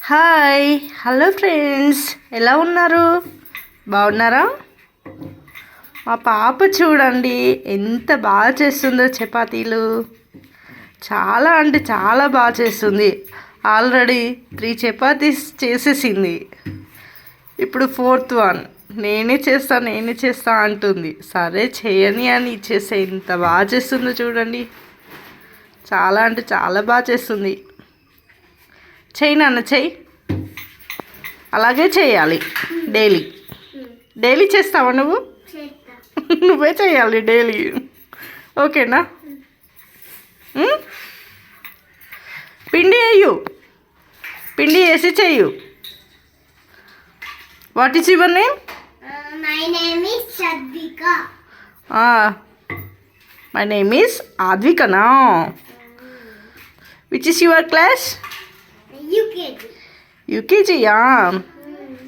Hi hello friends, ఎలా ఉన్నారు? బాగున్నారా? మా పాప చూడండి ఎంత బాగా చేస్తుందో చపాతీలు. చాలా అంటే చాలా బాగా చేస్తుంది. ఆల్రెడీ 3 చపాతీస్ చేసేసింది. ఇప్పుడు 4th వన్ నేనే చేస్తా అంటుంది. సరే చేయని అని ఇచ్చేస్తే ఎంత బాగా చేస్తుందో చూడండి. చాలా అంటే చాలా బాగా చేస్తుంది. చెయ్యి నాన్న, చెయ్యి. అలాగే చేయాలి డైలీ చేస్తావా నువ్వు? నువ్వే చేయాలి డైలీ, ఓకేనా? పిండి వేసి చెయ్యు. What is your name? My name is Shadvika. My name is Advika now. Which is your class? UKG. UKG, yeah.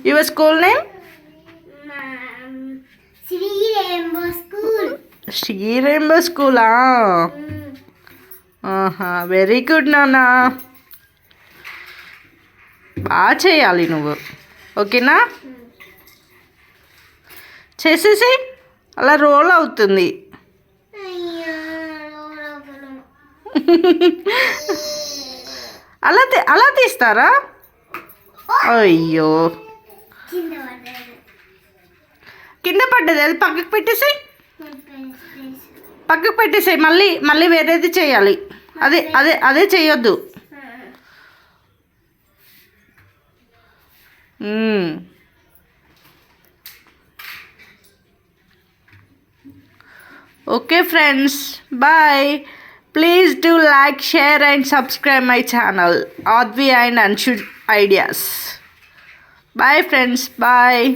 Your school name? Sri Rainbow School. Sri Rainbow School, very good నాన్న. బాగా చేయాలి నువ్వు, ఓకేనా? చేసేసి అలా role అవుతుంది. అలా తీస్తారా? అయ్యో, కింద పడ్డది. అది పక్కకు పెట్టేసాయి. మళ్ళీ వేరేది చేయాలి. అదే చేయొద్దు. Okay friends, bye. Please do like, share and subscribe my channel Advi and Anshu Ideas. Bye friends, bye.